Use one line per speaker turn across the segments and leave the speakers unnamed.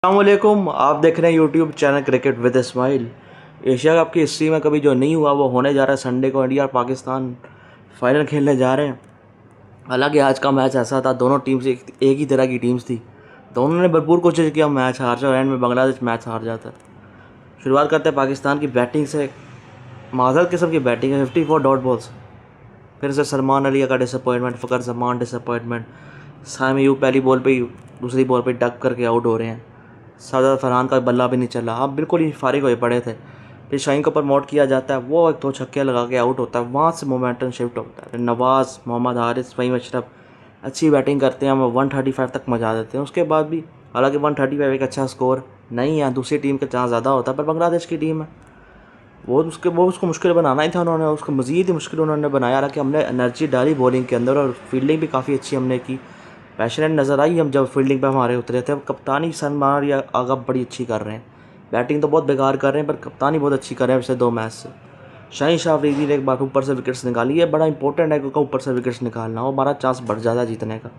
अस्सलामुअलैकुम। आप देख रहे हैं YouTube channel cricket with smile. Asia cup की हिस्ट्री में कभी जो नहीं हुआ वो होने जा रहा है। संडे को इंडिया और पाकिस्तान फाइनल खेलने जा रहे हैं। हालांकि आज का मैच ऐसा था, दोनों टीम से एक ही तरह की टीम्स थी। दोनों ने भरपूर कोशिश किया मैच हार जाए और एंड में बांग्लादेश मैच हार जाता है। शुरुआत करते हैं पाकिस्तान की बैटिंग से। माजर किस्म की बैटिंग है, 54 डॉट बॉल्स। फिर से सलमान अली का डिसअपॉइंटमेंट, फ़खर जमान डिसअपॉइंटमेंट। साइम अयूब पहली बॉल पे ही दूसरी बॉल पे डक करके आउट हो रहे हैं। सरदार फरहान का बल्ला भी नहीं चला, आप बिल्कुल ही फारिग हुए पड़े थे। फिर शाहीन को प्रमोट किया जाता है, वो एक दो छक्के लगा के आउट होता है। वहाँ से मोमेंटम शिफ्ट होता है। फिर नवाज़, मोहम्मद हारिस, फ़हीम अशरफ अच्छी बैटिंग करते हैं, हम 135 तक मजा देते हैं। उसके बाद भी हालांकि 135 एक अच्छा स्कोर नहीं है, दूसरी टीम का चांस ज़्यादा होता है, पर बांग्लादेश की टीम है वो उसको मुश्किल बनाना ही था। उन्होंने उसको मज़ीद ही मुश्किल उन्होंने बनाया। हालांकि हमने एनर्जी डाली बॉलिंग के अंदर और फील्डिंग भी काफ़ी अच्छी हमने की, पैशनेट नज़र आई हम जब फील्डिंग पे हमारे उतरे थे। कप्तानी सलमान या आगा बड़ी अच्छी कर रहे हैं, बैटिंग तो बहुत बेकार कर रहे हैं पर कप्तानी बहुत अच्छी कर रहे हैं पिछले 2 मैच से। शाहीन शाह अफरीदी ने एक बार ऊपर से विकेट्स निकाली, ये बड़ा इंपॉर्टेंट है क्योंकि ऊपर से विकेट्स निकालना हो, हमारा चांस बढ़ जाता है जीतने का।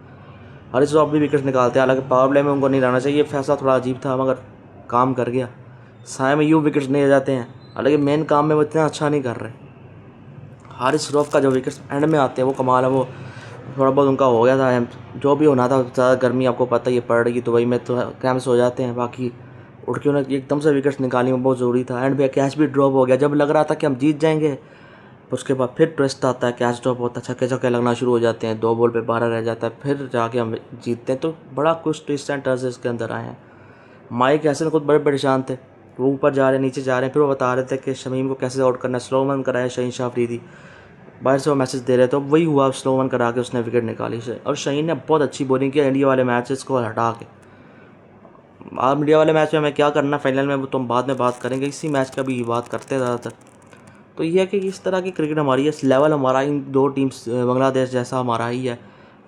हारिस रऊफ भी विकेट्स निकालते हैं, हालांकि पावर प्ले में उनको नहीं रहना चाहिए, फैसला थोड़ा अजीब था मगर काम कर गया। साइम अयूब विकेट्स ले जाते हैं, हालांकि मेन काम में वो इतना अच्छा नहीं कर रहे। हारिस रऊफ का जो विकेट्स एंड में आते हैं वो कमाल है। वो थोड़ा बहुत उनका हो गया था, जो भी होना था। ज़्यादा गर्मी आपको पता ही है पड़ रही, तो वही में तो क्रैम्प्स हो जाते हैं। बाकी उठ के उन्हें एकदम से विकेट्स निकालने में बहुत ज़रूरी था। एंड पे कैच भी ड्रॉप हो गया, जब लग रहा था कि हम जीत जाएंगे उसके बाद फिर ट्विस्ट आता है, कैच ड्रॉप होता है, छक्के छक्के लगना शुरू हो जाते हैं, 2 बॉल पे 12 रह जाता है, फिर जाके हम जीतते हैं। तो बड़ा कुछ ट्विस्ट एंड टर्न्स इसके अंदर आए हैं। माइक हसन खुद बड़े परेशान थे, वो ऊपर जा रहे नीचे जा रहे हैं, फिर वो बता रहे थे कि शमीम को कैसे आउट करना है, स्लो वन कराया शाहीन शाह अफरीदी, बाहर से वो मैसेज दे रहे थे, तो वही हुआ, स्लो वन करा के उसने विकेट निकाली से। और शाहीन ने बहुत अच्छी बॉलिंग की इंडिया वाले मैचेस को हटा के। आप इंडिया वाले मैच में हमें क्या करना फाइनल में वो तो हम बाद में बात करेंगे, इसी मैच का भी बात करते हैं ज़्यादातर। तो ये है कि इस तरह की क्रिकेट हमारी है, इस लेवल हमारा इन 2 टीम्स बांग्लादेश जैसा हमारा ही है।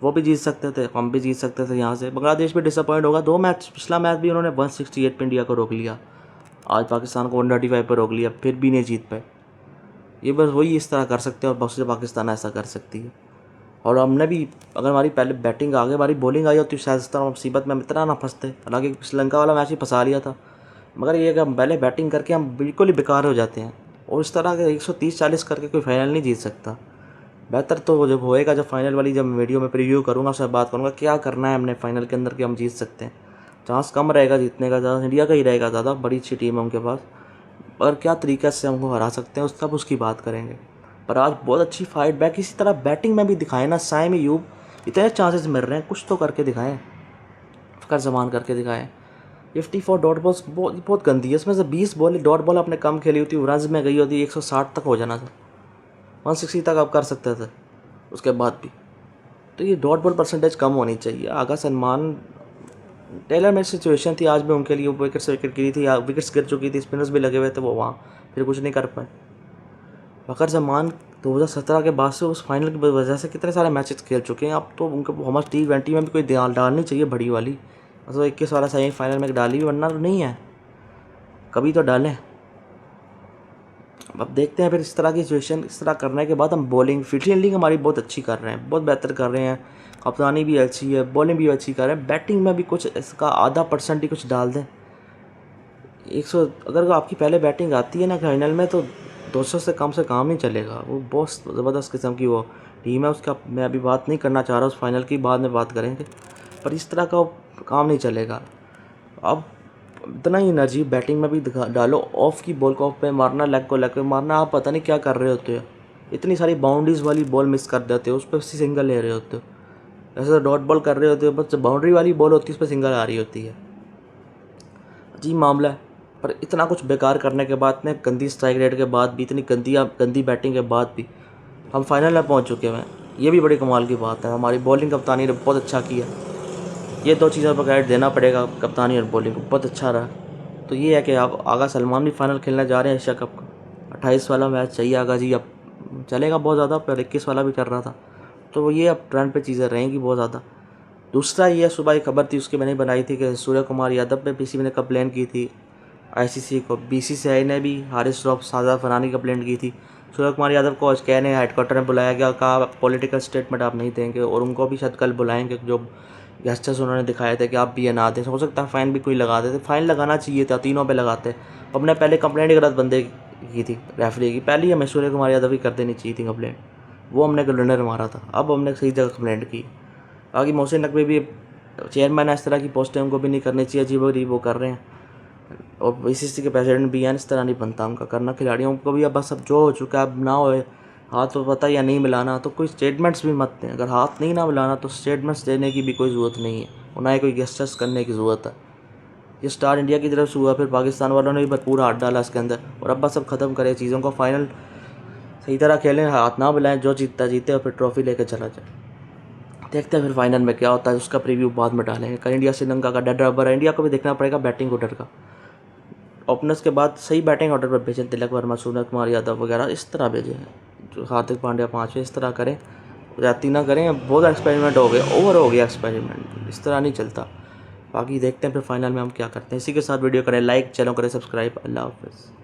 वो भी जीत सकते थे, हम भी जीत सकते थे यहाँ से। बांग्लादेश भी डिसअपॉइंट होगा, 2 मैच, पिछला मैच भी उन्होंने 168 पे इंडिया को रोक लिया, आज पाकिस्तान को 135 पर रोक लिया, फिर भी नहीं जीत पाए। ये बस वही इस तरह कर सकते हैं और बहुत से पाकिस्तान ऐसा कर सकती है। और हमने भी, अगर हमारी पहले बैटिंग आ गई, हमारी बॉलिंग आई होती, शायद इस तरह मुसीबत में हम इतना ना फंसते। हालांकि श्रीलंका वाला मैच भी फंसा लिया था, मगर ये कि हम पहले बैटिंग करके हम बिल्कुल ही बेकार हो जाते हैं। और इस तरह के 130-40 करके कोई फाइनल नहीं जीत सकता। बेहतर तो जब होएगा, जब फाइनल वाली जब वीडियो में प्रीव्यू करूँगा उससे बात करूँगा क्या करना है हमने फाइनल के अंदर कि हम जीत सकते हैं। चांस कम रहेगा जीतने का, ज़्यादा इंडिया का ही रहेगा, ज़्यादा बड़ी अच्छी टीम है उनके पास, और क्या तरीक़े से हमको हरा सकते हैं उस तब उसकी बात करेंगे। पर आज बहुत अच्छी फाइट बैक इसी तरह बैटिंग में भी दिखाए ना। साइम अयूब इतने चांसेस मिल रहे हैं, कुछ तो करके दिखाएं, फ़खर जमान करके दिखाएं। 54 डॉट बॉल्स बहुत बहुत गंदी है, इसमें से 20 बॉल डॉट बॉल अपने कम खेली होती, रन्स में गई होती, 160 तक हो जाना था, 160 तक आप कर सकते थे उसके बाद भी। तो ये डॉट बॉल परसेंटेज कम होनी चाहिए। आगा सलमान टेलर मेड सिचुएशन थी आज भी उनके लिए, विकेट से विकेट गिरी थी, विकेट्स गिर चुकी थी, स्पिनर्स भी लगे हुए थे, वो वहाँ फिर कुछ नहीं कर पाए। फ़खर जमान 2017 के बाद से उस फाइनल की वजह से कितने सारे मैचेस खेल चुके हैं। अब तो उनको हमारे T20 में भी कोई डालनी चाहिए बड़ी वाली, मतलब 21 वाला सेमीफाइनल में डाली भी, वरना तो नहीं है, कभी तो डालें। अब देखते हैं फिर इस तरह की सिचुएशन, इस तरह करने के बाद हम बॉलिंग फील्डिंग हमारी बहुत अच्छी कर रहे हैं, बहुत बेहतर कर रहे हैं, कप्तानी भी अच्छी है, बॉलिंग भी अच्छी कर रहे हैं, बैटिंग में भी कुछ इसका आधा % ही कुछ डाल दें। 100 अगर आपकी पहले बैटिंग आती है ना फाइनल में, तो 200 से कम काम नहीं चलेगा। वो बहुत ज़बरदस्त किस्म की वो टीम है, उसका मैं अभी बात नहीं करना चाह रहा, उस फाइनल की बाद में बात करेंगे, पर इस तरह का काम नहीं चलेगा। अब इतना ही एनर्जी बैटिंग में भी डालो, ऑफ की बॉल को ऑफ पे मारना, लेग को लेग पे मारना, आप पता नहीं क्या कर रहे होते हो, इतनी सारी बाउंड्रीज वाली बॉल मिस कर देते हो, उस पर सिंगल ले रहे होते हो, ऐसे डॉट बॉल कर रहे होते हो, बस बाउंड्री वाली बॉल होती है उस पर सिंगल आ रही होती है। अजीब मामला है। पर इतना कुछ बेकार करने के बाद, इतने गंदी स्ट्राइक रेट के बाद भी, इतनी गंदी बैटिंग के बाद भी हम फाइनल में पहुंच चुके हैं, ये भी बड़ी कमाल की बात है। हमारी बॉलिंग कप्तानी ने बहुत अच्छा किया, ये 2 चीज़ों पर क्रेडिट देना पड़ेगा, कप्तानी और बॉलिंग को बहुत अच्छा रहा। तो ये है कि आप आगा सलमान भी फाइनल खेलने जा रहे हैं एशिया कप का, 28 वाला मैच चाहिए आगा जी, अब चलेगा बहुत ज़्यादा, पर 21 वाला भी कर रहा था, तो ये अब ट्रेंड पे चीज़ें रहेंगी बहुत ज़्यादा। दूसरा ये सुबह एक खबर थी, उसकी मैंने बनाई थी कि सूर्य कुमार यादव पे पीसीबी ने कंप्लेन की थी आईसीसी को, बीसीसीआई ने भी हारिस रऊफ, शाहजाद फरहानी कंप्लेंट की थी। सूर्य कुमार यादव को आज कहने हेडक्वार्टर में बुलाया गया, कहा पॉलिटिकल स्टेटमेंट आप नहीं देंगे, और उनको भी शायद कल बुलाएंगे जो गेस्टर्स उन्होंने दिखाए थे कि आप भी ये ना दें, हो सकता है फ़ाइन भी कोई लगा देते, फ़ाइन लगाना चाहिए था, तीनों पे लगाते। हमने पहले कंप्लेंट गलत बंदे की थी रेफरी की, पहले ही हमें सूर्य कुमार यादव की कर देनी चाहिए थी कंप्लेंट, वो हमने ग्लंडर मारा था, अब हमने सही जगह कंप्लेंट की। बाकी मोहसिन नकवी भी चेयरमैन है, इस तरह की पोस्टें उनको भी नहीं करनी चाहिए, अजीब वो कर रहे हैं, और बीसीसी के प्रेसिडेंट भी हैं, इस तरह नहीं बनता उनका करना। खिलाड़ियों को भी अब बस अब जो हो चुका है अब ना होए, हाथ तो पता या नहीं मिलाना तो कोई स्टेटमेंट्स भी मत दें, अगर हाथ नहीं ना मिलाना तो स्टेटमेंट्स देने की भी कोई ज़रूरत नहीं है, और ना ही कोई गेस्टर्स करने की ज़रूरत है। ये स्टार इंडिया की तरफ से हुआ, फिर पाकिस्तान वालों ने भी भरपूर हाथ डाला इसके अंदर, और अब बस अब ख़त्म करें चीज़ों को, फाइनल सही तरह खेलें, हाथ ना मिलाएं, जो जीतता जीते और फिर ट्रॉफी लेकर चला जाए। देखते हैं फिर फाइनल में क्या होता है, उसका प्रीव्यू बाद में डालेंगे। कल इंडिया श्रीलंका का डेड रबर है, इंडिया को भी देखना पड़ेगा बैटिंग ऑर्डर का, ओपनर्स के बाद सही बैटिंग ऑर्डर पर भेजें, तिलक वर्मा, सूर्य कुमार यादव वगैरह इस तरह भेजें, जो हार्दिक पांड्या 5वें, इस तरह करें, जाती ना करें। बहुत एक्सपेरिमेंट हो गए, ओवर हो गया एक्सपेरिमेंट, इस तरह नहीं चलता। बाकी देखते हैं फिर फाइनल में हम क्या करते हैं। इसी के साथ वीडियो करें लाइक, चैनल करें सब्सक्राइब। अल्लाह हाफ़िज़।